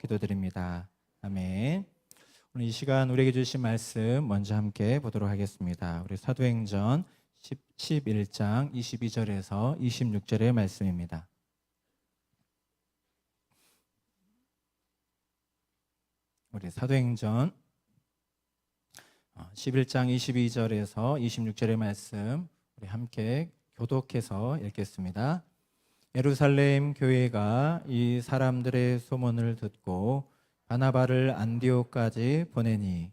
기도드립니다. 아멘. 오늘 이 시간 우리에게 주신 말씀 먼저 함께 보도록 하겠습니다. 우리 사도행전 11장 22절에서 26절의 말씀입니다. 우리 사도행전 11장 22절에서 26절의 말씀 우리 함께 교독해서 읽겠습니다. 예루살렘 교회가 이 사람들의 소문을 듣고 바나바를 안디옥까지 보내니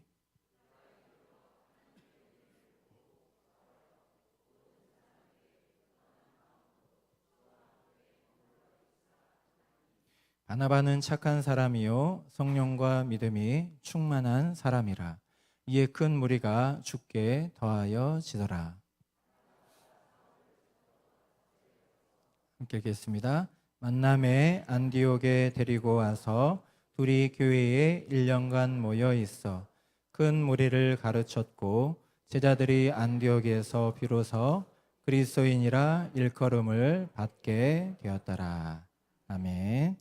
바나바는 착한 사람이요 성령과 믿음이 충만한 사람이라. 이에 큰 무리가 주께 더하여 지더라. 함께 읽겠습니다. 만남에 안디옥에 데리고 와서 둘이 교회에 1년간 모여 있어 큰 무리를 가르쳤고 제자들이 안디옥에서 비로소 그리스도인이라 일컬음을 받게 되었더라. 아멘.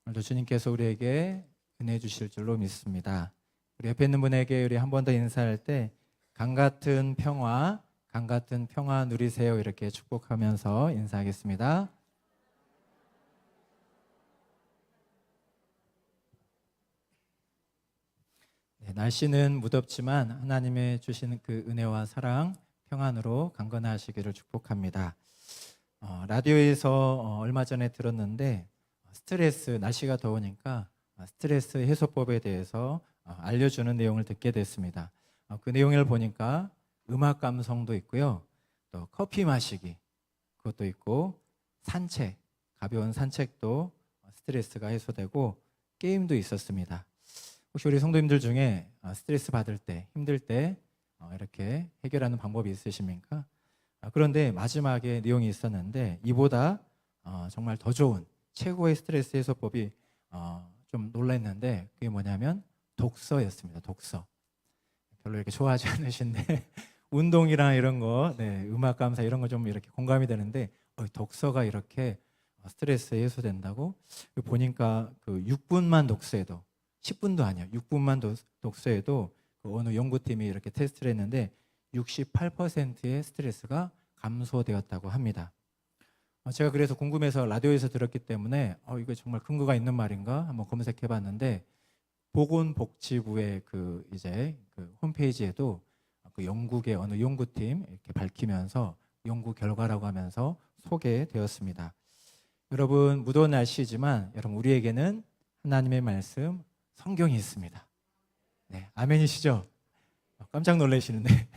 오늘도 주님께서 우리에게 은혜 주실 줄로 믿습니다. 우리 옆에 있는 분에게 우리 한 번 더 인사할 때 강 같은 평화 누리세요 이렇게 축복하면서 인사하겠습니다. 네, 날씨는 무덥지만 하나님의 주시는 그 은혜와 사랑, 평안으로 강건하시기를 축복합니다. 라디오에서 얼마 전에 들었는데 날씨가 더우니까 스트레스 해소법에 대해서 알려주는 내용을 듣게 됐습니다. 그 내용을 보니까 음악 감성도 있고요. 또 커피 마시기 그것도 있고 가벼운 산책도 스트레스가 해소되고 게임도 있었습니다. 혹시 우리 성도님들 중에 스트레스 받을 때, 힘들 때 이렇게 해결하는 방법이 있으십니까? 그런데 마지막에 내용이 있었는데 이보다 정말 더 좋은 최고의 스트레스 해소법이 좀 놀랐는데 그게 뭐냐면 독서였습니다. 독서. 별로 이렇게 좋아하지 않으신데 운동이랑 이런 거, 음악 감상 이런 거 좀 이렇게 공감이 되는데 독서가 이렇게 스트레스 해소된다고? 보니까 그 6분만 독서해도 10분도 아니야. 6분만 독서해도 그 어느 연구팀이 이렇게 테스트를 했는데 68%의 스트레스가 감소되었다고 합니다. 제가 그래서 궁금해서 라디오에서 들었기 때문에 이거 정말 근거가 있는 말인가 한번 검색해 봤는데 보건복지부의 그 홈페이지에도 그 영국의 어느 연구팀 이렇게 밝히면서 연구 결과라고 하면서 소개되었습니다. 여러분 무더운 날씨지만 여러분 우리에게는 하나님의 말씀 성경이 있습니다. 네, 아멘이시죠? 깜짝 놀라시는데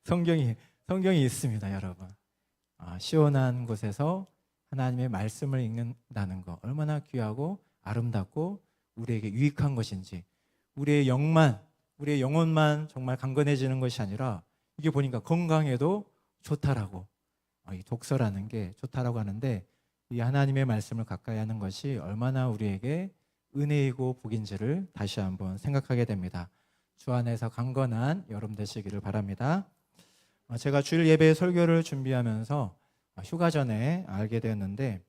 성경이 있습니다, 여러분. 시원한 곳에서 하나님의 말씀을 읽는다는 거 얼마나 귀하고 아름답고 우리에게 유익한 것인지 우리의 영혼만 정말 강건해지는 것이 아니라 이게 보니까 건강에도 좋다라고 이 독서라는 게 좋다라고 하는데 이 하나님의 말씀을 가까이 하는 것이 얼마나 우리에게 은혜이고 복인지를 다시 한번 생각하게 됩니다. 주 안에서 강건한 여러분 되시기를 바랍니다. 제가 주일 예배 설교를 준비하면서 휴가 전에 알게 되었는데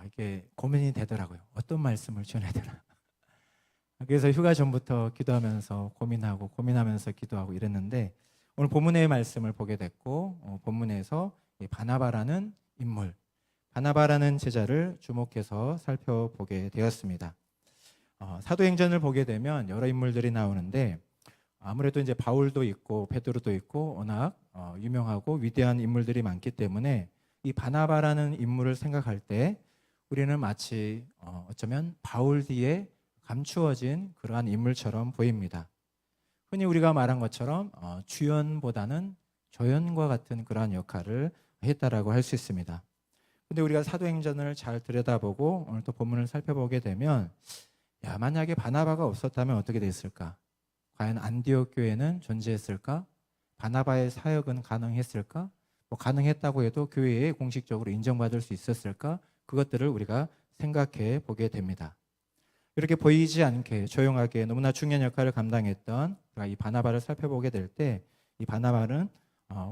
이게 고민이 되더라고요. 어떤 말씀을 전해야 되나. 그래서 휴가 전부터 기도하면서 고민하면서 기도하고 이랬는데 오늘 본문의 말씀을 보게 됐고 본문에서 이 바나바라는 인물, 바나바라는 제자를 주목해서 살펴보게 되었습니다. 사도행전을 보게 되면 여러 인물들이 나오는데 아무래도 이제 바울도 있고 베드로도 있고 워낙 유명하고 위대한 인물들이 많기 때문에 이 바나바라는 인물을 생각할 때 우리는 마치 어쩌면 바울 뒤에 감추어진 그러한 인물처럼 보입니다. 흔히 우리가 말한 것처럼 주연보다는 조연과 같은 그러한 역할을 했다라고 할 수 있습니다. 근데 우리가 사도행전을 잘 들여다보고 오늘 또 본문을 살펴보게 되면 만약에 바나바가 없었다면 어떻게 됐을까? 과연 안디옥 교회는 존재했을까? 바나바의 사역은 가능했을까? 가능했다고 해도 교회에 공식적으로 인정받을 수 있었을까? 그것들을 우리가 생각해 보게 됩니다. 이렇게 보이지 않게 조용하게 너무나 중요한 역할을 감당했던 이 바나바를 살펴보게 될 때 이 바나바는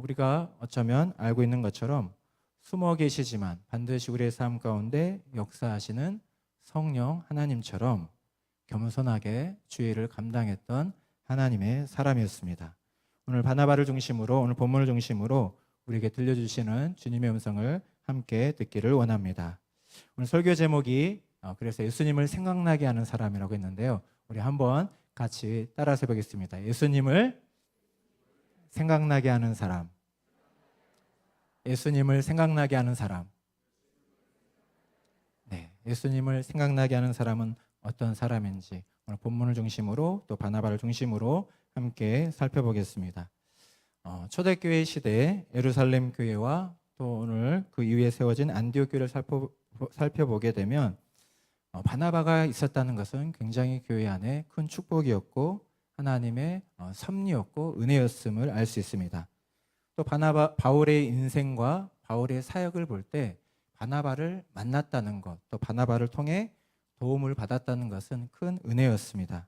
우리가 어쩌면 알고 있는 것처럼 숨어 계시지만 반드시 우리의 삶 가운데 역사하시는 성령 하나님처럼 겸손하게 주의를 감당했던 하나님의 사람이었습니다. 오늘 바나바를 중심으로, 오늘 본문을 중심으로 우리에게 들려주시는 주님의 음성을 함께 듣기를 원합니다. 오늘 설교 제목이 그래서 예수님을 생각나게 하는 사람이라고 했는데요. 우리 한번 같이 따라서 해보겠습니다. 예수님을 생각나게 하는 사람. 예수님을 생각나게 하는 사람. 네, 예수님을 생각나게 하는 사람은 어떤 사람인지 오늘 본문을 중심으로 또 바나바를 중심으로 함께 살펴보겠습니다. 초대교회 시대에 예루살렘 교회와 또 오늘 그 이후에 세워진 안디옥 교회를 살펴보게 되면 바나바가 있었다는 것은 굉장히 교회 안에 큰 축복이었고 하나님의 섭리였고 은혜였음을 알 수 있습니다. 또 바울의 인생과 바울의 사역을 볼 때 바나바를 만났다는 것, 또 바나바를 통해 도움을 받았다는 것은 큰 은혜였습니다.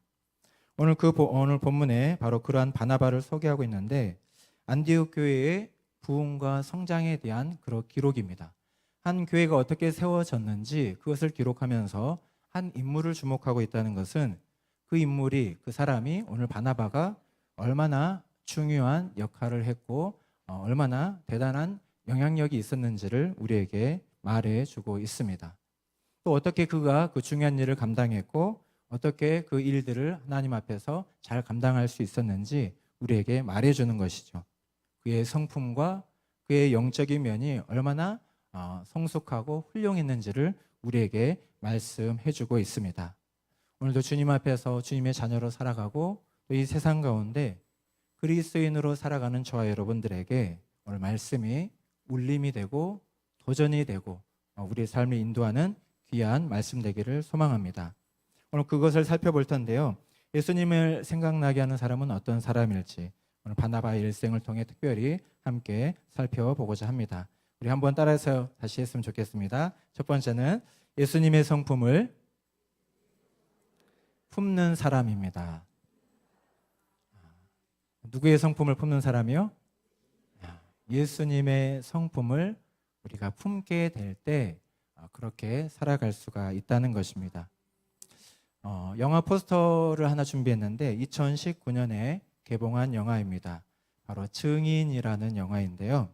오늘 오늘 본문에 바로 그러한 바나바를 소개하고 있는데 안디옥 교회의 부흥과 성장에 대한 그런 기록입니다. 한 교회가 어떻게 세워졌는지 그것을 기록하면서 한 인물을 주목하고 있다는 것은 그 인물이, 그 사람이 오늘 바나바가 얼마나 중요한 역할을 했고 얼마나 대단한 영향력이 있었는지를 우리에게 말해주고 있습니다. 또 어떻게 그가 그 중요한 일을 감당했고 어떻게 그 일들을 하나님 앞에서 잘 감당할 수 있었는지 우리에게 말해주는 것이죠. 그의 성품과 그의 영적인 면이 얼마나 성숙하고 훌륭했는지를 우리에게 말씀해주고 있습니다. 오늘도 주님 앞에서 주님의 자녀로 살아가고 또 이 세상 가운데 그리스도인으로 살아가는 저와 여러분들에게 오늘 말씀이 울림이 되고 도전이 되고 우리의 삶을 인도하는 귀한 말씀 되기를 소망합니다. 오늘 그것을 살펴볼 텐데요. 예수님을 생각나게 하는 사람은 어떤 사람일지 오늘 바나바의 일생을 통해 특별히 함께 살펴보고자 합니다. 우리 한번 따라서 다시 했으면 좋겠습니다. 첫 번째는 예수님의 성품을 품는 사람입니다. 누구의 성품을 품는 사람이요? 예수님의 성품을 우리가 품게 될 때 그렇게 살아갈 수가 있다는 것입니다. 영화 포스터를 하나 준비했는데 2019년에 개봉한 영화입니다. 바로 증인이라는 영화인데요.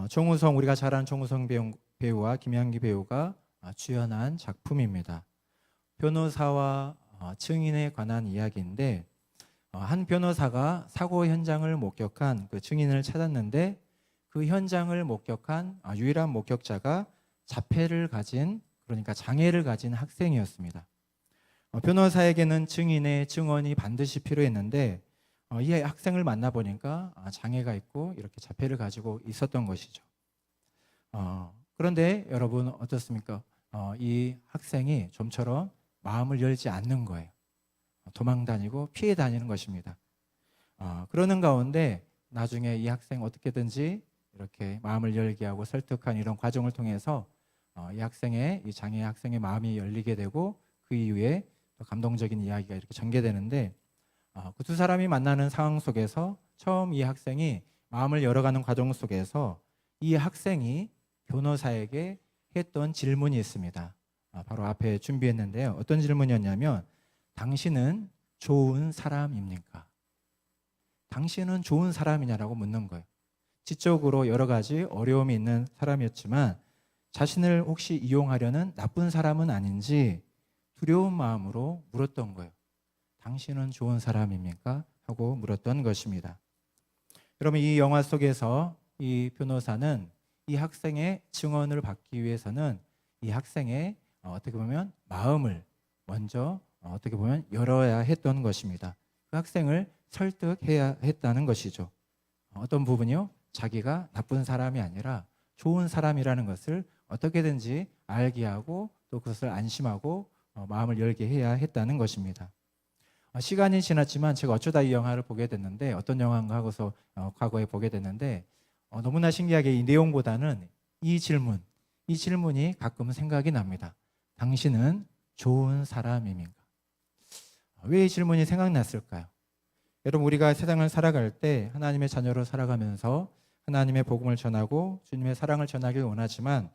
정우성, 우리가 잘 아는 정우성 배우와 김양기 배우가 주연한 작품입니다. 변호사와 증인에 관한 이야기인데 한 변호사가 사고 현장을 목격한 그 증인을 찾았는데 그 현장을 목격한 유일한 목격자가 자폐를 가진, 그러니까 장애를 가진 학생이었습니다. 변호사에게는 증인의 증언이 반드시 필요했는데 이 학생을 만나보니까 장애가 있고 이렇게 자폐를 가지고 있었던 것이죠. 그런데 여러분 어떻습니까? 이 학생이 좀처럼 마음을 열지 않는 거예요. 도망다니고 피해 다니는 것입니다. 그러는 가운데 나중에 이 학생 어떻게든지 이렇게 마음을 열게 하고 설득한 이런 과정을 통해서 이 장애 학생의 마음이 열리게 되고 그 이후에 또 감동적인 이야기가 이렇게 전개되는데 그 두 사람이 만나는 상황 속에서 처음 이 학생이 마음을 열어가는 과정 속에서 이 학생이 변호사에게 했던 질문이 있습니다. 바로 앞에 준비했는데요. 어떤 질문이었냐면 당신은 좋은 사람입니까? 당신은 좋은 사람이냐라고 묻는 거예요. 지적으로 여러 가지 어려움이 있는 사람이었지만 자신을 혹시 이용하려는 나쁜 사람은 아닌지 두려운 마음으로 물었던 거예요. 당신은 좋은 사람입니까? 하고 물었던 것입니다. 여러분 이 영화 속에서 이 변호사는 이 학생의 증언을 받기 위해서는 이 학생의 어떻게 보면 마음을 먼저 어떻게 보면 열어야 했던 것입니다. 그 학생을 설득해야 했다는 것이죠. 어떤 부분이요? 자기가 나쁜 사람이 아니라 좋은 사람이라는 것을 어떻게든지 알게 하고 또 그것을 안심하고 마음을 열게 해야 했다는 것입니다. 시간이 지났지만 제가 어쩌다 이 영화를 보게 됐는데 어떤 영화인가 하고서 과거에 보게 됐는데 너무나 신기하게 이 내용보다는 이 질문이 가끔 생각이 납니다. 당신은 좋은 사람입니까? 왜 이 질문이 생각났을까요? 여러분 우리가 세상을 살아갈 때 하나님의 자녀로 살아가면서 하나님의 복음을 전하고 주님의 사랑을 전하길 원하지만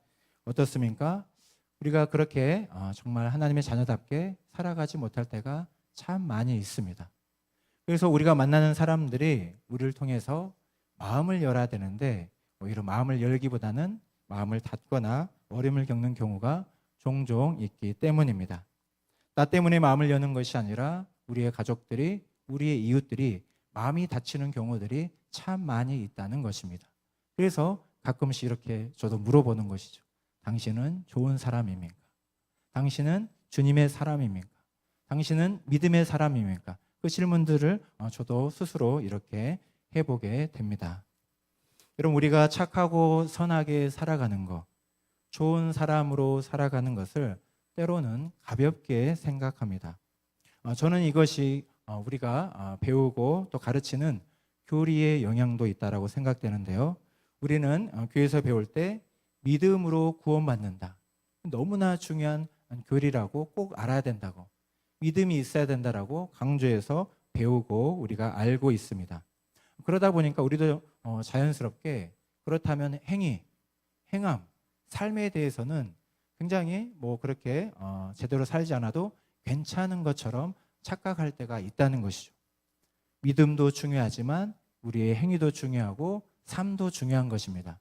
어떻습니까? 우리가 그렇게 정말 하나님의 자녀답게 살아가지 못할 때가 참 많이 있습니다. 그래서 우리가 만나는 사람들이 우리를 통해서 마음을 열어야 되는데 오히려 마음을 열기보다는 마음을 닫거나 어려움을 겪는 경우가 종종 있기 때문입니다. 나 때문에 마음을 여는 것이 아니라 우리의 가족들이, 우리의 이웃들이 마음이 닫히는 경우들이 참 많이 있다는 것입니다. 그래서 가끔씩 이렇게 저도 물어보는 것이죠. 당신은 좋은 사람입니까? 당신은 주님의 사람입니까? 당신은 믿음의 사람입니까? 그 질문들을 저도 스스로 이렇게 해보게 됩니다. 여러분, 우리가 착하고 선하게 살아가는 것, 좋은 사람으로 살아가는 것을 때로는 가볍게 생각합니다. 저는 이것이 우리가 배우고 또 가르치는 교리의 영향도 있다고 생각되는데요. 우리는 교회에서 배울 때 믿음으로 구원받는다. 너무나 중요한 교리라고 꼭 알아야 된다고, 믿음이 있어야 된다라고 강조해서 배우고 우리가 알고 있습니다. 그러다 보니까 우리도 자연스럽게 그렇다면 행함, 삶에 대해서는 굉장히 그렇게 제대로 살지 않아도 괜찮은 것처럼 착각할 때가 있다는 것이죠. 믿음도 중요하지만 우리의 행위도 중요하고 삶도 중요한 것입니다.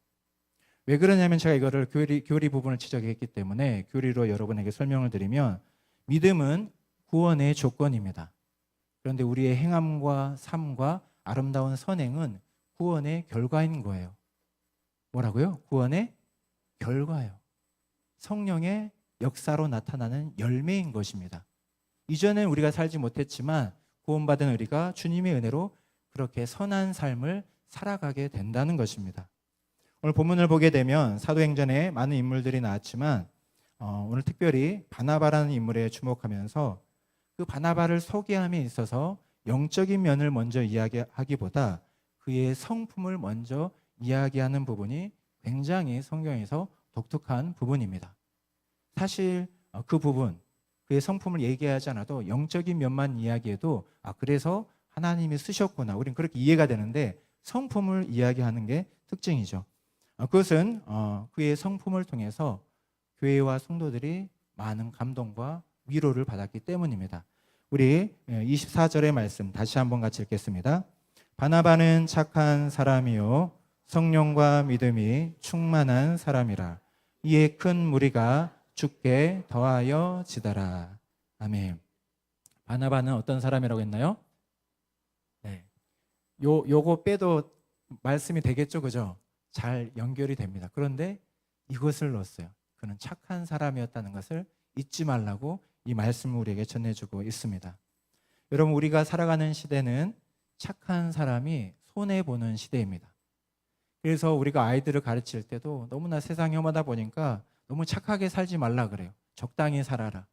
왜 그러냐면 제가 이거를 교리 부분을 지적했기 때문에 교리로 여러분에게 설명을 드리면 믿음은 구원의 조건입니다. 그런데 우리의 행함과 삶과 아름다운 선행은 구원의 결과인 거예요. 뭐라고요? 구원의 결과예요. 성령의 역사로 나타나는 열매인 것입니다. 이전엔 우리가 살지 못했지만 구원받은 우리가 주님의 은혜로 그렇게 선한 삶을 살아가게 된다는 것입니다. 오늘 본문을 보게 되면 사도행전에 많은 인물들이 나왔지만 오늘 특별히 바나바라는 인물에 주목하면서 그 바나바를 소개함에 있어서 영적인 면을 먼저 이야기하기보다 그의 성품을 먼저 이야기하는 부분이 굉장히 성경에서 독특한 부분입니다. 사실 그 부분, 그의 성품을 얘기하지 않아도 영적인 면만 이야기해도 그래서 하나님이 쓰셨구나, 우린 그렇게 이해가 되는데 성품을 이야기하는 게 특징이죠. 그것은 그의 성품을 통해서 교회와 성도들이 많은 감동과 위로를 받았기 때문입니다. 우리 24절의 말씀 다시 한번 같이 읽겠습니다. 바나바는 착한 사람이요 성령과 믿음이 충만한 사람이라. 이에 큰 무리가 주께 더하여 지더라. 아멘. 바나바는 어떤 사람이라고 했나요? 네. 요거 빼도 말씀이 되겠죠, 그죠? 잘 연결이 됩니다. 그런데 이것을 넣었어요. 그는 착한 사람이었다는 것을 잊지 말라고 이 말씀을 우리에게 전해주고 있습니다. 여러분, 우리가 살아가는 시대는 착한 사람이 손해보는 시대입니다. 그래서 우리가 아이들을 가르칠 때도 너무나 세상이 험하다 보니까 너무 착하게 살지 말라 그래요. 적당히 살아라.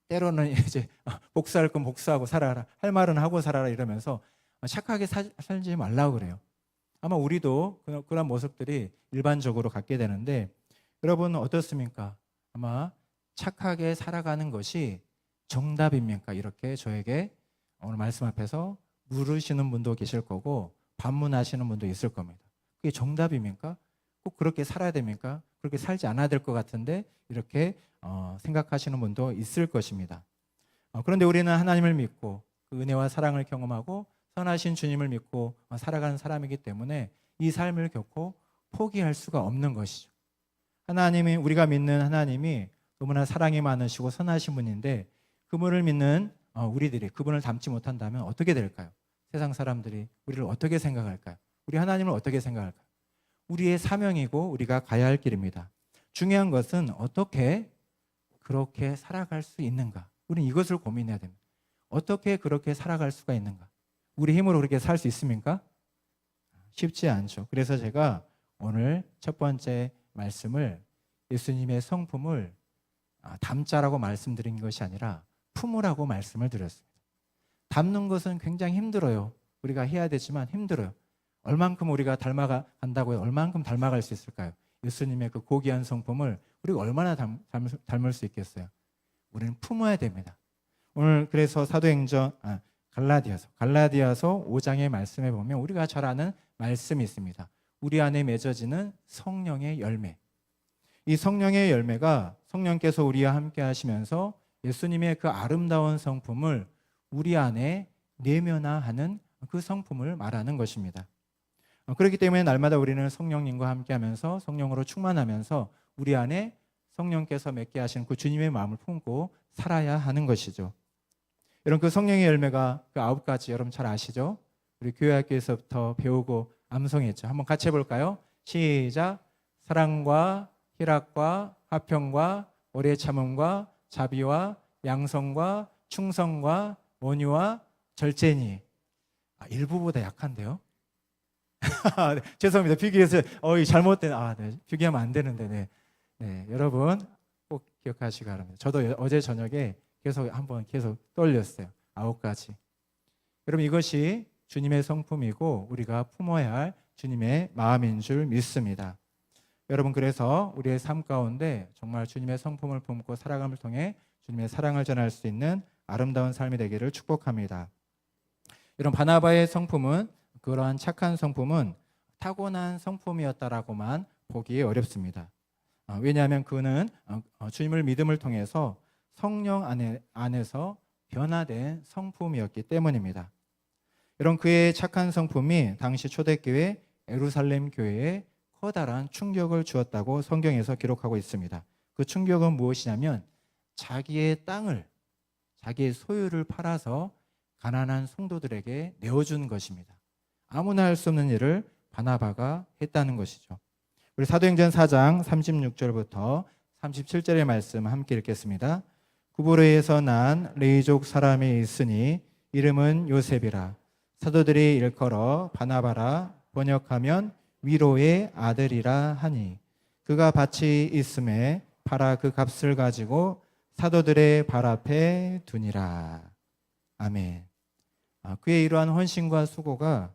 때로는 이제 복수할 건 복수하고 살아라. 할 말은 하고 살아라 이러면서 착하게 살지 말라고 그래요. 아마 우리도 그런 모습들이 일반적으로 갖게 되는데 여러분 어떻습니까? 아마 착하게 살아가는 것이 정답입니까? 이렇게 저에게 오늘 말씀 앞에서 물으시는 분도 계실 거고 반문하시는 분도 있을 겁니다. 그게 정답입니까? 꼭 그렇게 살아야 됩니까? 그렇게 살지 않아야 될 것 같은데 이렇게 생각하시는 분도 있을 것입니다. 그런데 우리는 하나님을 믿고 그 은혜와 사랑을 경험하고 선하신 주님을 믿고 살아가는 사람이기 때문에 이 삶을 결코 포기할 수가 없는 것이죠. 하나님이, 우리가 믿는 하나님이 너무나 사랑이 많으시고 선하신 분인데 그분을 믿는 우리들이 그분을 닮지 못한다면 어떻게 될까요? 세상 사람들이 우리를 어떻게 생각할까요? 우리 하나님을 어떻게 생각할까요? 우리의 사명이고 우리가 가야 할 길입니다. 중요한 것은 어떻게 그렇게 살아갈 수 있는가? 우리는 이것을 고민해야 됩니다. 어떻게 그렇게 살아갈 수가 있는가? 우리 힘으로 그렇게 살 수 있습니까? 쉽지 않죠. 그래서 제가 오늘 첫 번째 말씀을 예수님의 성품을 담자라고 말씀드린 것이 아니라 품으라고 말씀을 드렸습니다. 담는 것은 굉장히 힘들어요. 우리가 해야 되지만 힘들어요. 얼만큼 우리가 닮아간다고요? 얼만큼 닮아갈 수 있을까요? 예수님의 그 고귀한 성품을 우리가 얼마나 닮을 수 있겠어요? 우리는 품어야 됩니다. 오늘 그래서 사도행전 갈라디아서 5장의 말씀에 보면 우리가 잘 아는 말씀이 있습니다. 우리 안에 맺어지는 성령의 열매. 이 성령의 열매가 성령께서 우리와 함께 하시면서 예수님의 그 아름다운 성품을 우리 안에 내면화하는 그 성품을 말하는 것입니다. 그렇기 때문에 날마다 우리는 성령님과 함께하면서 성령으로 충만하면서 우리 안에 성령께서 맺게 하신 그 주님의 마음을 품고 살아야 하는 것이죠. 여러분, 그 성령의 열매가 그 9가지 여러분 잘 아시죠? 우리 교회학교에서부터 배우고 암송했죠. 한번 같이 해볼까요? 시작. 사랑과 희락과 화평과 오래 참음과 자비와 양성과 충성과 온유와 절제니. 일부보다 약한데요? 네, 죄송합니다. 비교해서 잘못된 네, 비교하면 안 되는데 네, 여러분 꼭 기억하시기 바랍니다. 저도 어제 저녁에 계속 떠올렸어요. 9가지. 여러분, 이것이 주님의 성품이고 우리가 품어야 할 주님의 마음인 줄 믿습니다. 여러분, 그래서 우리의 삶 가운데 정말 주님의 성품을 품고 살아감을 통해 주님의 사랑을 전할 수 있는 아름다운 삶이 되기를 축복합니다. 여러분, 바나바의 성품은, 그러한 착한 성품은 타고난 성품이었다라고만 보기 어렵습니다. 왜냐하면 그는 주님을 믿음을 통해서 성령 안에서 변화된 성품이었기 때문입니다. 여러분, 그의 착한 성품이 당시 초대교회 예루살렘 교회에 커다란 충격을 주었다고 성경에서 기록하고 있습니다. 그 충격은 무엇이냐면 자기의 땅을, 자기의 소유를 팔아서 가난한 성도들에게 내어준 것입니다. 아무나 할 수 없는 일을 바나바가 했다는 것이죠. 우리 사도행전 4장 36절부터 37절의 말씀 함께 읽겠습니다. 구브로에서 난 레이족 사람이 있으니 이름은 요셉이라. 사도들이 일컬어 바나바라, 번역하면 위로의 아들이라 하니, 그가 밭이 있음에 팔아 그 값을 가지고 사도들의 발 앞에 두니라. 아멘. 그의 이러한 헌신과 수고가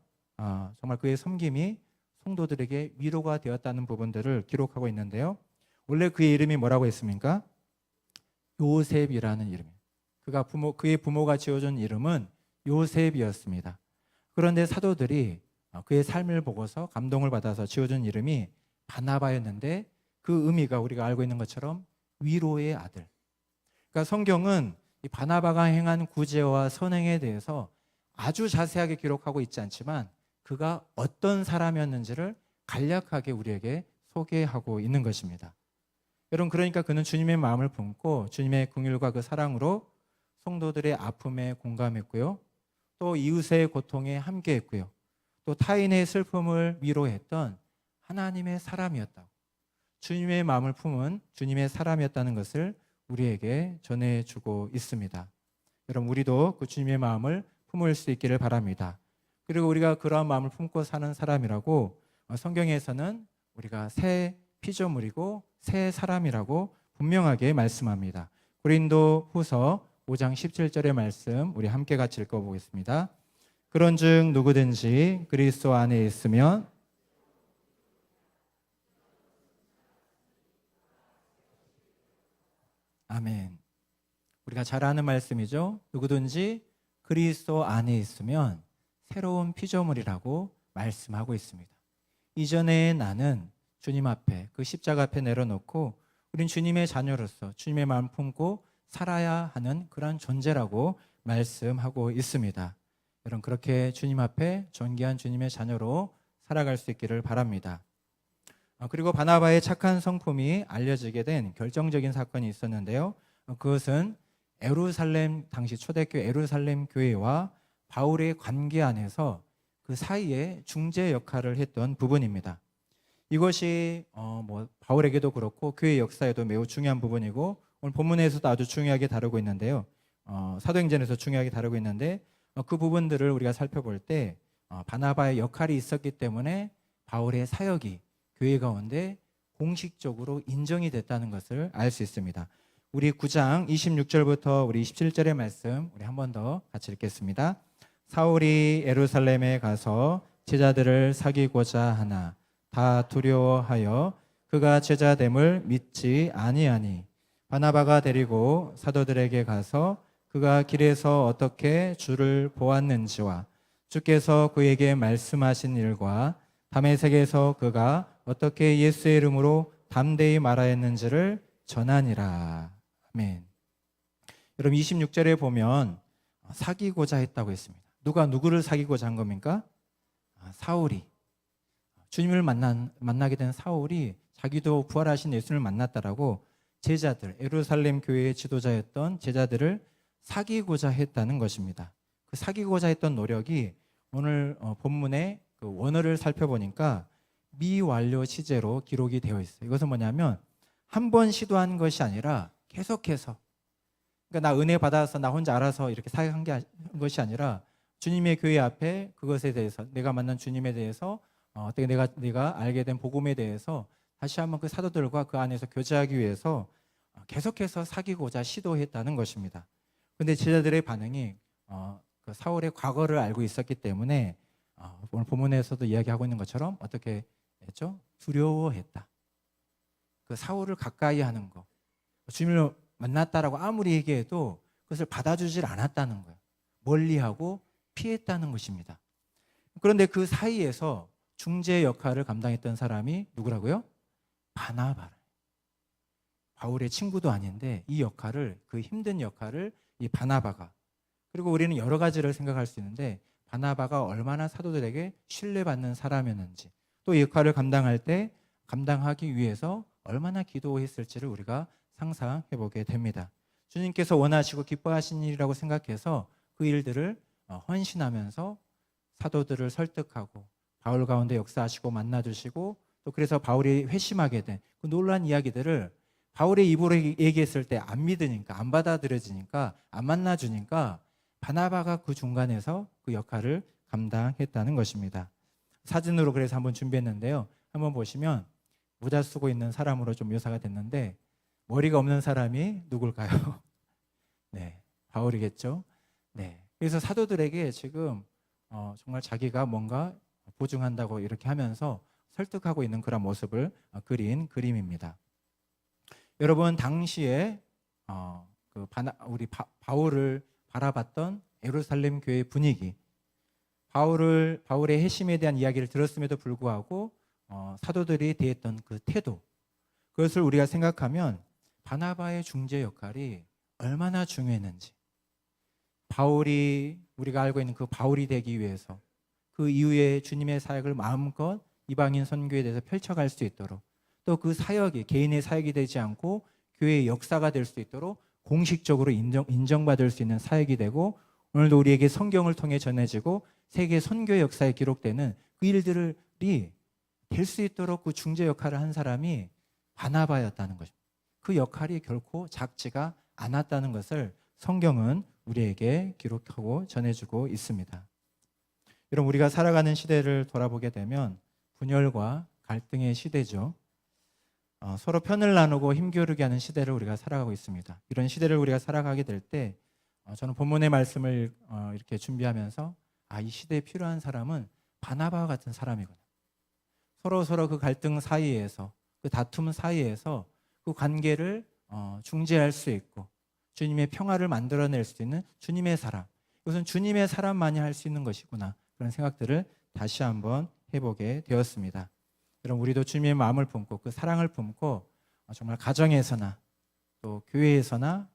정말 그의 섬김이 성도들에게 위로가 되었다는 부분들을 기록하고 있는데요. 원래 그의 이름이 뭐라고 했습니까? 요셉이라는 이름이에요. 그의 부모가 지어준 이름은 요셉이었습니다. 그런데 사도들이 그의 삶을 보고서 감동을 받아서 지어준 이름이 바나바였는데 그 의미가 우리가 알고 있는 것처럼 위로의 아들. 그러니까 성경은 이 바나바가 행한 구제와 선행에 대해서 아주 자세하게 기록하고 있지 않지만 그가 어떤 사람이었는지를 간략하게 우리에게 소개하고 있는 것입니다. 여러분, 그러니까 그는 주님의 마음을 품고 주님의 긍휼과 그 사랑으로 성도들의 아픔에 공감했고요. 또 이웃의 고통에 함께했고요. 또 타인의 슬픔을 위로했던 하나님의 사람이었다고, 주님의 마음을 품은 주님의 사람이었다는 것을 우리에게 전해주고 있습니다. 여러분, 우리도 그 주님의 마음을 품을 수 있기를 바랍니다. 그리고 우리가 그러한 마음을 품고 사는 사람이라고 성경에서는 우리가 새 피조물이고 새 사람이라고 분명하게 말씀합니다. 고린도 후서 5장 17절의 말씀 우리 함께 같이 읽어보겠습니다. 그런즉 누구든지 그리스도 안에 있으면 아멘. 우리가 잘 아는 말씀이죠. 누구든지 그리스도 안에 있으면 새로운 피조물이라고 말씀하고 있습니다. 이전에 나는 주님 앞에, 그 십자가 앞에 내려놓고 우린 주님의 자녀로서 주님의 마음 품고 살아야 하는 그런 존재라고 말씀하고 있습니다. 여러분, 그렇게 주님 앞에 존귀한 주님의 자녀로 살아갈 수 있기를 바랍니다. 그리고 바나바의 착한 성품이 알려지게 된 결정적인 사건이 있었는데요. 그것은 당시 초대교회 예루살렘 교회와 바울의 관계 안에서 그 사이에 중재 역할을 했던 부분입니다. 이것이 바울에게도 그렇고 교회 역사에도 매우 중요한 부분이고 오늘 본문에서도 아주 중요하게 다루고 있는데요. 사도행전에서 중요하게 다루고 있는데 그 부분들을 우리가 살펴볼 때 바나바의 역할이 있었기 때문에 바울의 사역이 교회 가운데 공식적으로 인정이 됐다는 것을 알 수 있습니다. 우리 9장 26절부터 우리 27절의 말씀 우리 한 번 더 같이 읽겠습니다. 사울이 예루살렘에 가서 제자들을 사귀고자 하나 다 두려워하여 그가 제자됨을 믿지 아니하니 바나바가 데리고 사도들에게 가서 그가 길에서 어떻게 주를 보았는지와 주께서 그에게 말씀하신 일과 다메섹에서 그가 어떻게 예수의 이름으로 담대히 말하야 했는지를 전하니라. 아멘. 여러분 26절에 보면 사귀고자 했다고 했습니다. 누가 누구를 사귀고자 한 겁니까? 사울이. 주님을 만나게 된 사울이 자기도 부활하신 예수님을 만났다라고 제자들, 예루살렘 교회의 지도자였던 제자들을 사귀고자 했다는 것입니다. 그 사귀고자 했던 노력이 오늘 본문의 그 원어를 살펴보니까 미완료 시제로 기록이 되어 있어요. 이것은 뭐냐면 한 번 시도한 것이 아니라 계속해서, 그러니까 나 은혜 받아서 나 혼자 알아서 이렇게 사역한 것이 아니라 주님의 교회 앞에 그것에 대해서, 내가 만난 주님에 대해서 어떻게 내가 알게 된 복음에 대해서 다시 한번 그 사도들과 그 안에서 교제하기 위해서 계속해서 사귀고자 시도했다는 것입니다. 그런데 제자들의 반응이 그 사울의 과거를 알고 있었기 때문에 오늘 본문에서도 이야기하고 있는 것처럼 어떻게 했죠? 두려워했다. 그 사울을 가까이 하는 거, 주님을 만났다라고 아무리 얘기해도 그것을 받아주질 않았다는 거예요. 멀리하고 피했다는 것입니다. 그런데 그 사이에서 중재 역할을 감당했던 사람이 누구라고요? 바나바라. 바울의 친구도 아닌데 이 역할을, 그 힘든 역할을 이 바나바가, 그리고 우리는 여러 가지를 생각할 수 있는데 바나바가 얼마나 사도들에게 신뢰받는 사람이었는지, 또 이 역할을 감당하기 위해서 얼마나 기도했을지를 우리가 상상해 보게 됩니다. 주님께서 원하시고 기뻐하신 일이라고 생각해서 그 일들을 헌신하면서 사도들을 설득하고 바울 가운데 역사하시고 만나주시고, 또 그래서 바울이 회심하게 된 그 놀라운 이야기들을 바울의 입으로 얘기했을 때 안 믿으니까, 안 받아들여지니까, 안 만나주니까 바나바가 그 중간에서 그 역할을 감당했다는 것입니다. 사진으로 그래서 한번 준비했는데요. 한번 보시면 모자 쓰고 있는 사람으로 좀 묘사가 됐는데 머리가 없는 사람이 누굴까요? 네, 바울이겠죠. 네, 그래서 사도들에게 지금 정말 자기가 뭔가 보증한다고 이렇게 하면서 설득하고 있는 그런 모습을 그린 그림입니다. 여러분 당시에 우리 바울을 바라봤던 예루살렘 교회의 분위기, 바울의 회심에 대한 이야기를 들었음에도 불구하고 사도들이 대했던 그 태도, 그것을 우리가 생각하면 바나바의 중재 역할이 얼마나 중요했는지, 바울이, 우리가 알고 있는 그 바울이 되기 위해서 그 이후에 주님의 사역을 마음껏 이방인 선교에 대해서 펼쳐갈 수 있도록, 또 그 사역이 개인의 사역이 되지 않고 교회의 역사가 될 수 있도록 공식적으로 인정받을 수 있는 사역이 되고, 오늘도 우리에게 성경을 통해 전해지고 세계 선교 역사에 기록되는 그 일들이 될 수 있도록 그 중재 역할을 한 사람이 바나바였다는 것입니다. 그 역할이 결코 작지가 않았다는 것을 성경은 우리에게 기록하고 전해주고 있습니다. 여러분, 우리가 살아가는 시대를 돌아보게 되면 분열과 갈등의 시대죠. 서로 편을 나누고 힘겨루게 하는 시대를 우리가 살아가고 있습니다. 이런 시대를 우리가 살아가게 될 때 저는 본문의 말씀을 이렇게 준비하면서 이 시대에 필요한 사람은 바나바와 같은 사람이구나. 서로 그 갈등 사이에서, 그 다툼 사이에서 그 관계를 중재할 수 있고 주님의 평화를 만들어낼 수 있는 주님의 사람, 이것은 주님의 사람만이 할 수 있는 것이구나, 그런 생각들을 다시 한번 해보게 되었습니다. 여러분, 우리도 주님의 마음을 품고 그 사랑을 품고 정말 가정에서나 또 교회에서나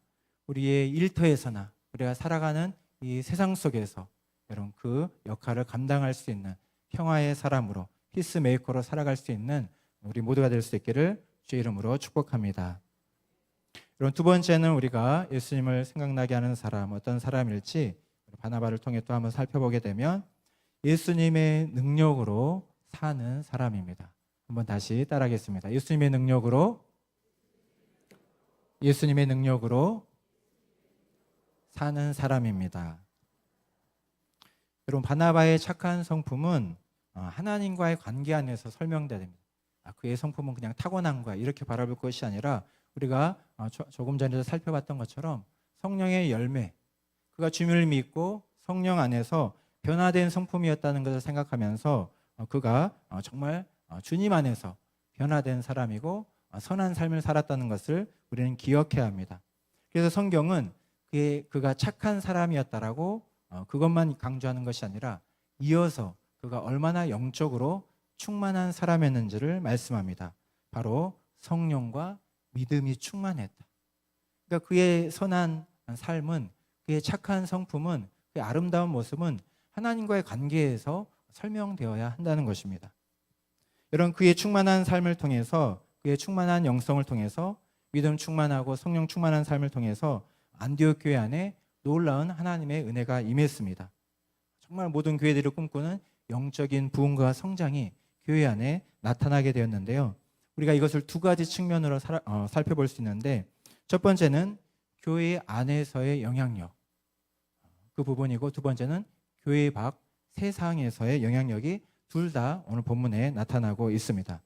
우리의 일터에서나 우리가 살아가는 이 세상 속에서 여러분 그 역할을 감당할 수 있는 평화의 사람으로, 피스메이커로 살아갈 수 있는 우리 모두가 될 수 있기를 주의 이름으로 축복합니다. 여러분, 두 번째는 우리가 예수님을 생각나게 하는 사람, 어떤 사람일지 바나바를 통해 또 한번 살펴보게 되면 예수님의 능력으로 사는 사람입니다. 한번 다시 따라하겠습니다. 예수님의 능력으로 사는 사람입니다. 여러분, 바나바의 착한 성품은 하나님과의 관계 안에서 설명돼야 됩니다. 그의 성품은 그냥 타고난 거야, 이렇게 바라볼 것이 아니라 우리가 조금 전에도 살펴봤던 것처럼 성령의 열매, 그가 주님을 믿고 성령 안에서 변화된 성품이었다는 것을 생각하면서 그가 정말 주님 안에서 변화된 사람이고 선한 삶을 살았다는 것을 우리는 기억해야 합니다. 그래서 성경은 그가 착한 사람이었다라고 그것만 강조하는 것이 아니라 이어서 그가 얼마나 영적으로 충만한 사람이었는지를 말씀합니다. 바로 성령과 믿음이 충만했다. 그러니까 그의 선한 삶은, 그의 착한 성품은, 그의 아름다운 모습은 하나님과의 관계에서 설명되어야 한다는 것입니다. 여러분, 그의 충만한 삶을 통해서, 그의 충만한 영성을 통해서, 믿음 충만하고 성령 충만한 삶을 통해서 안디옥 교회 안에 놀라운 하나님의 은혜가 임했습니다. 정말 모든 교회들이 꿈꾸는 영적인 부흥과 성장이 교회 안에 나타나게 되었는데요. 우리가 이것을 두 가지 측면으로 살펴볼 수 있는데, 첫 번째는 교회 안에서의 영향력, 그 부분이고, 두 번째는 교회 밖 세상에서의 영향력이 둘 다 오늘 본문에 나타나고 있습니다.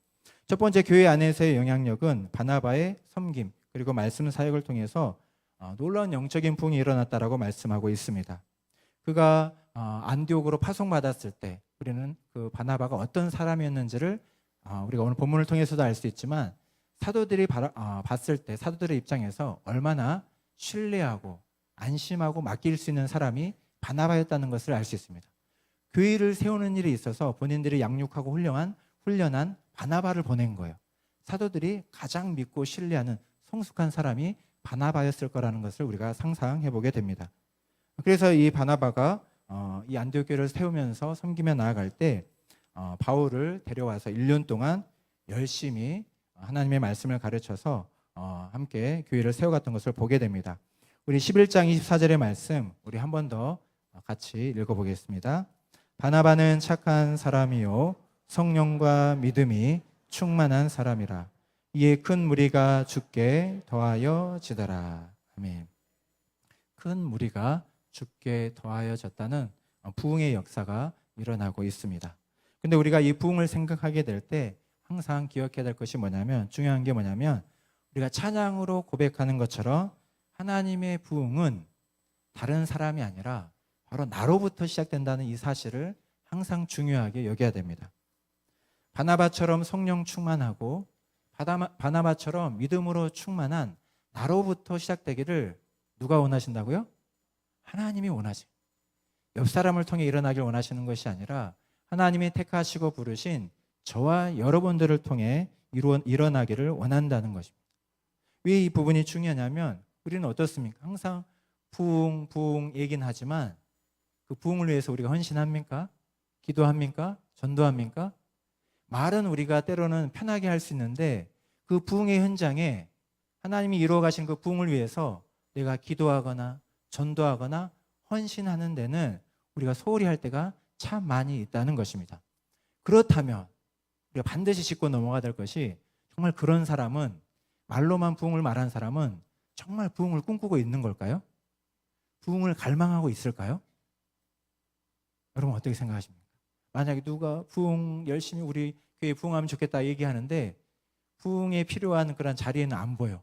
첫 번째, 교회 안에서의 영향력은 바나바의 섬김 그리고 말씀 사역을 통해서 놀라운 영적인 부흥이 일어났다라고 말씀하고 있습니다. 그가 안디옥으로 파송받았을 때 우리는 그 바나바가 어떤 사람이었는지를 우리가 오늘 본문을 통해서도 알 수 있지만, 사도들이 봤을 때 사도들의 입장에서 얼마나 신뢰하고 안심하고 맡길 수 있는 사람이 바나바였다는 것을 알 수 있습니다. 교회를 세우는 일에 있어서 본인들이 양육하고 훈련한 바나바를 보낸 거예요. 사도들이 가장 믿고 신뢰하는 성숙한 사람이 바나바였을 거라는 것을 우리가 상상해 보게 됩니다. 그래서 이 바나바가 이 안디옥 교회를 세우면서 섬기며 나아갈 때 바울을 데려와서 1년 동안 열심히 하나님의 말씀을 가르쳐서 함께 교회를 세워갔던 것을 보게 됩니다. 우리 11장 24절의 말씀 우리 한 번 더 같이 읽어보겠습니다. 바나바는 착한 사람이요 성령과 믿음이 충만한 사람이라. 이에 큰 무리가 주께 더하여지더라. 아멘. 큰 무리가 주께 더하여졌다는 부흥의 역사가 일어나고 있습니다. 근데 우리가 이 부흥을 생각하게 될 때 항상 기억해야 될 것이 뭐냐면, 중요한 게 뭐냐면, 우리가 찬양으로 고백하는 것처럼 하나님의 부흥은 다른 사람이 아니라 바로 나로부터 시작된다는 이 사실을 항상 중요하게 여겨야 됩니다. 바나바처럼 성령 충만하고 바나바처럼 믿음으로 충만한 나로부터 시작되기를 누가 원하신다고요? 하나님이 원하지. 옆 사람을 통해 일어나길 원하시는 것이 아니라 하나님이 택하시고 부르신 저와 여러분들을 통해 일어나기를 원한다는 것입니다. 왜 이 부분이 중요하냐면, 우리는 어떻습니까? 항상 부흥 얘기는 하지만 그 부흥을 위해서 우리가 헌신합니까? 기도합니까? 전도합니까? 말은 우리가 때로는 편하게 할 수 있는데, 그 부흥의 현장에 하나님이 이루어 가신 그 부흥을 위해서 내가 기도하거나 전도하거나 헌신하는 데는 우리가 소홀히 할 때가 참 많이 있다는 것입니다. 그렇다면 우리가 반드시 짚고 넘어가야 될 것이, 정말 그런 사람은, 말로만 부흥을 말한 사람은 정말 부흥을 꿈꾸고 있는 걸까요? 부흥을 갈망하고 있을까요? 여러분 어떻게 생각하십니까? 만약에 누가 부흥 열심히 우리 교회 부흥하면 좋겠다 얘기하는데 부흥에 필요한 그런 자리에는 안 보여.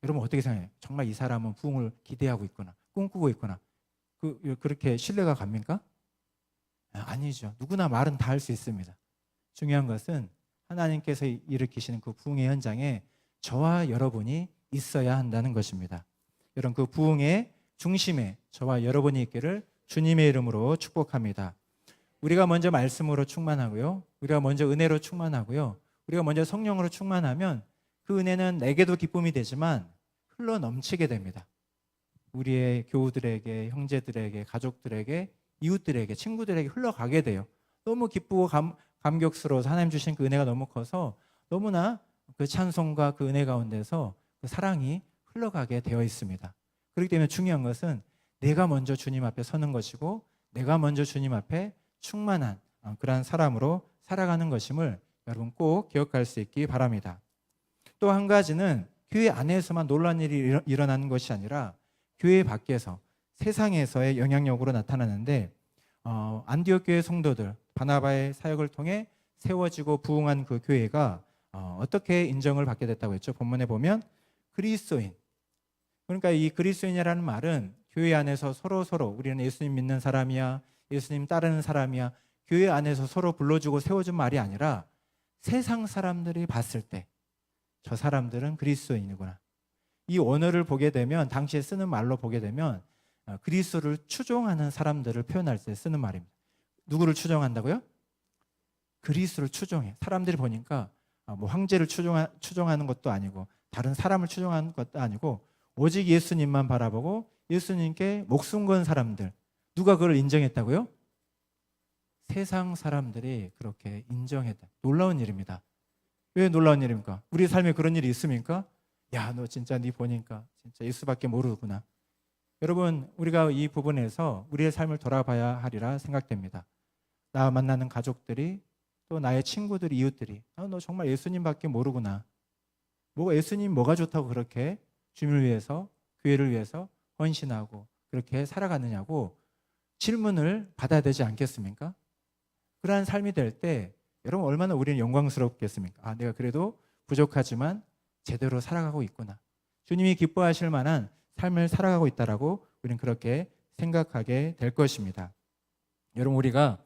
여러분 어떻게 생각해요? 정말 이 사람은 부흥을 기대하고 있구나, 꿈꾸고 있구나, 그렇게 신뢰가 갑니까? 아니죠. 누구나 말은 다 할 수 있습니다. 중요한 것은 하나님께서 일으키시는 그 부흥의 현장에 저와 여러분이 있어야 한다는 것입니다. 여러분, 그 부흥의 중심에 저와 여러분이 있기를 주님의 이름으로 축복합니다. 우리가 먼저 말씀으로 충만하고요, 우리가 먼저 은혜로 충만하고요, 우리가 먼저 성령으로 충만하면 그 은혜는 내게도 기쁨이 되지만 흘러 넘치게 됩니다. 우리의 교우들에게, 형제들에게, 가족들에게, 이웃들에게, 친구들에게 흘러가게 돼요. 너무 기쁘고 감격스러워서 하나님 주신 그 은혜가 너무 커서 너무나 그 찬송과 그 은혜 가운데서 그 사랑이 흘러가게 되어 있습니다. 그렇기 때문에 중요한 것은 내가 먼저 주님 앞에 서는 것이고, 내가 먼저 주님 앞에 충만한 그러한 사람으로 살아가는 것임을 여러분 꼭 기억할 수 있기 바랍니다. 또 한 가지는 교회 안에서만 놀라운 일이 일어나는 것이 아니라 교회 밖에서, 세상에서의 영향력으로 나타나는데, 안디옥 교회 성도들, 바나바의 사역을 통해 세워지고 부흥한 그 교회가 어떻게 인정을 받게 됐다고 했죠? 본문에 보면 그리스도인, 그러니까 이 그리스도인이라는 말은 교회 안에서 서로 우리는 예수님 믿는 사람이야, 예수님 따르는 사람이야, 교회 안에서 서로 불러주고 세워준 말이 아니라 세상 사람들이 봤을 때 저 사람들은 그리스도인이구나, 이 언어를 보게 되면, 당시에 쓰는 말로 보게 되면 그리스도를 추종하는 사람들을 표현할 때 쓰는 말입니다. 누구를 추종한다고요? 그리스도를 추종해. 사람들이 보니까 뭐 황제를 추종하는 것도 아니고 다른 사람을 추종하는 것도 아니고 오직 예수님만 바라보고 예수님께 목숨 건 사람들, 누가 그걸 인정했다고요? 세상 사람들이 그렇게 인정했다. 놀라운 일입니다. 왜 놀라운 일입니까? 우리 삶에 그런 일이 있습니까? 야, 너 진짜 네 보니까 진짜 예수밖에 모르구나. 여러분, 우리가 이 부분에서 우리의 삶을 돌아봐야 하리라 생각됩니다. 나 만나는 가족들이, 또 나의 친구들이, 이웃들이, 너 정말 예수님밖에 모르구나. 예수님 뭐가 좋다고 그렇게 주님을 위해서, 교회를 위해서 헌신하고 그렇게 살아가느냐고 질문을 받아야 되지 않겠습니까? 그러한 삶이 될 때 여러분 얼마나 우리는 영광스럽겠습니까? 내가 그래도 부족하지만 제대로 살아가고 있구나. 주님이 기뻐하실 만한 삶을 살아가고 있다라고 우리는 그렇게 생각하게 될 것입니다. 여러분, 우리가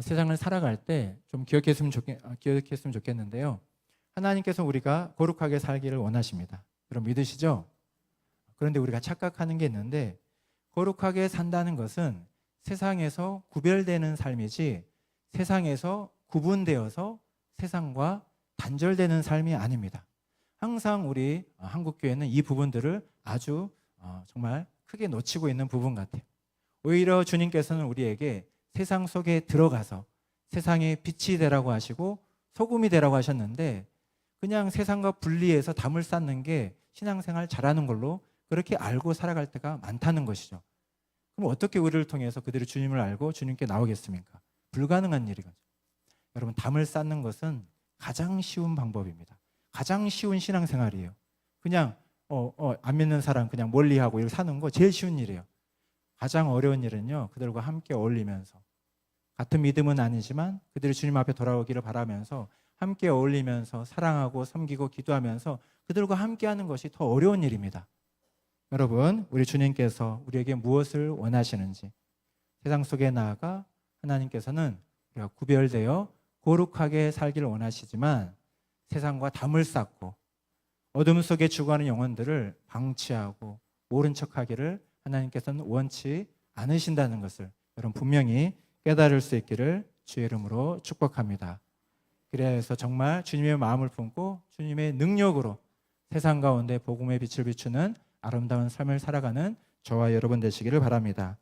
세상을 살아갈 때 좀 기억했으면 좋겠는데요. 하나님께서 우리가 거룩하게 살기를 원하십니다. 여러분 믿으시죠? 그런데 우리가 착각하는 게 있는데, 거룩하게 산다는 것은 세상에서 구별되는 삶이지 세상에서 구분되어서 세상과 단절되는 삶이 아닙니다. 항상 우리 한국교회는 이 부분들을 아주 정말 크게 놓치고 있는 부분 같아요. 오히려 주님께서는 우리에게 세상 속에 들어가서 세상의 빛이 되라고 하시고 소금이 되라고 하셨는데, 그냥 세상과 분리해서 담을 쌓는 게 신앙생활 잘하는 걸로 그렇게 알고 살아갈 때가 많다는 것이죠. 그럼 어떻게 우리를 통해서 그들이 주님을 알고 주님께 나오겠습니까? 불가능한 일이거든요. 여러분, 담을 쌓는 것은 가장 쉬운 방법입니다. 가장 쉬운 신앙생활이에요. 그냥 안 믿는 사람 그냥 멀리하고 이렇게 사는 거 제일 쉬운 일이에요. 가장 어려운 일은요, 그들과 함께 어울리면서, 같은 믿음은 아니지만 그들이 주님 앞에 돌아오기를 바라면서 함께 어울리면서 사랑하고 섬기고 기도하면서 그들과 함께하는 것이 더 어려운 일입니다. 여러분, 우리 주님께서 우리에게 무엇을 원하시는지, 세상 속에 나아가 하나님께서는 우리가 구별되어 거룩하게 살기를 원하시지만 세상과 담을 쌓고 어둠 속에 죽어가는 영혼들을 방치하고 모른 척하기를 하나님께서는 원치 않으신다는 것을 여러분 분명히 깨달을 수 있기를 주의 이름으로 축복합니다. 그래서 정말 주님의 마음을 품고 주님의 능력으로 세상 가운데 복음의 빛을 비추는 아름다운 삶을 살아가는 저와 여러분 되시기를 바랍니다.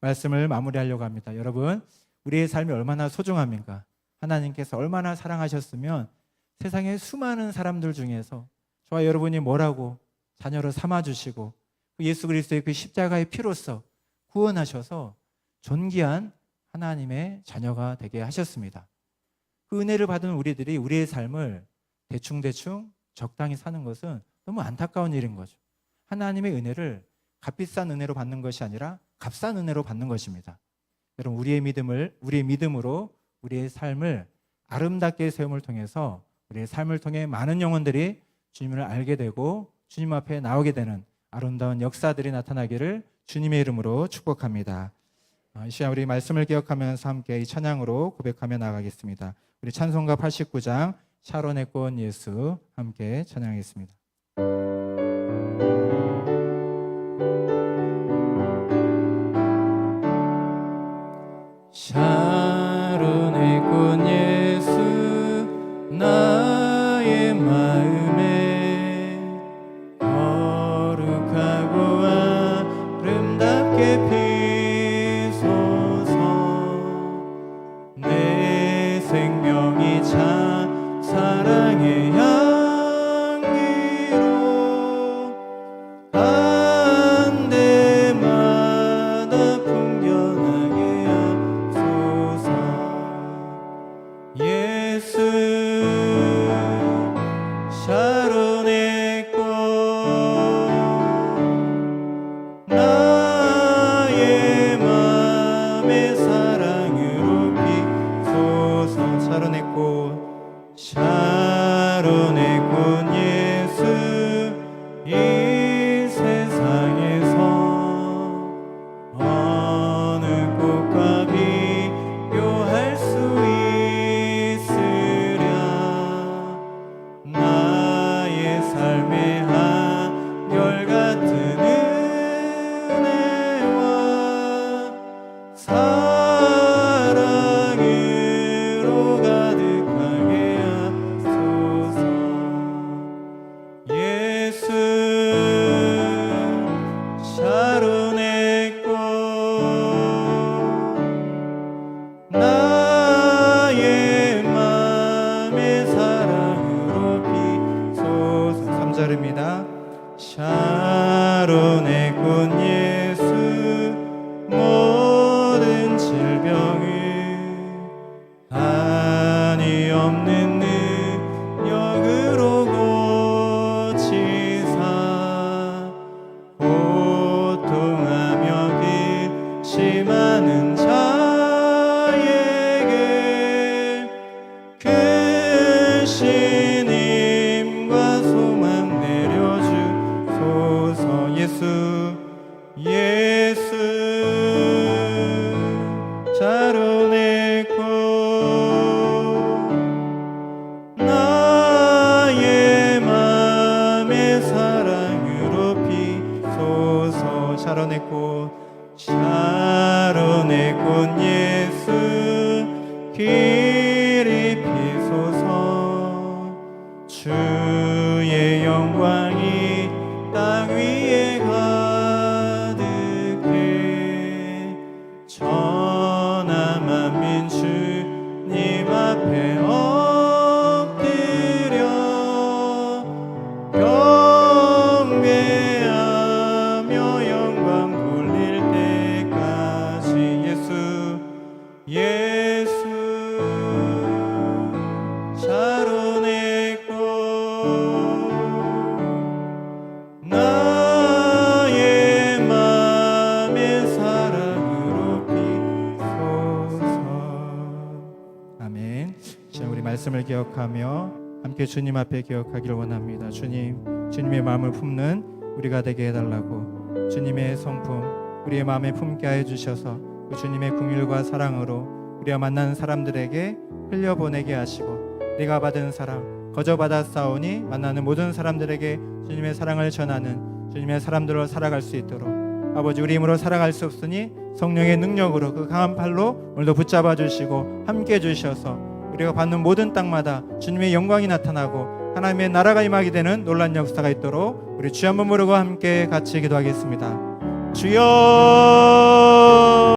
말씀을 마무리하려고 합니다. 여러분, 우리의 삶이 얼마나 소중합니까? 하나님께서 얼마나 사랑하셨으면 세상의 수많은 사람들 중에서 저와 여러분이 뭐라고 자녀로 삼아주시고 예수 그리스도의 그 십자가의 피로써 구원하셔서 존귀한 하나님의 자녀가 되게 하셨습니다. 그 은혜를 받은 우리들이 우리의 삶을 대충대충 적당히 사는 것은 너무 안타까운 일인 거죠. 하나님의 은혜를 값비싼 은혜로 받는 것이 아니라 값싼 은혜로 받는 것입니다. 여러분, 우리의 믿음으로 우리의 삶을 아름답게 세움을 통해서 우리의 삶을 통해 많은 영혼들이 주님을 알게 되고 주님 앞에 나오게 되는 아름다운 역사들이 나타나기를 주님의 이름으로 축복합니다. 이 시간 우리 말씀을 기억하면서 함께 이 찬양으로 고백하며 나가겠습니다. 우리 찬송가 89장 샤론의 꽃 예수 함께 찬양하겠습니다. 샤론의 꽃 예수 나의 마음에 거룩하고 아름답게 피소서. 내 생명이 참 사랑의 향기로 한 대마다 풍겨나게 하소서. 앞에 엎드려 경배하며 영광 돌릴 때까지 예수 샤론의 꽃 나의 맘의 사랑으로 비소서. 아멘. 지금 우리 말씀을 기억하며 함께 주님 앞에 기억하기를 원합니다. 주님의 마음을 품는 우리가 되게 해달라고, 주님의 성품 우리의 마음에 품게 하여 주셔서 그 주님의 긍휼과 사랑으로 우리가 만나는 사람들에게 흘려보내게 하시고, 내가 받은 사랑 거저 받았사오니 만나는 모든 사람들에게 주님의 사랑을 전하는 주님의 사람들로 살아갈 수 있도록, 아버지 우리 힘으로 살아갈 수 없으니 성령의 능력으로 그 강한 팔로 오늘도 붙잡아 주시고 함께 해 주셔서 우리가 받는 모든 땅마다 주님의 영광이 나타나고 하나님의 나라가 임하게 되는 놀란 역사가 있도록 우리 주 한번 부르고 함께 같이 기도하겠습니다. 주여.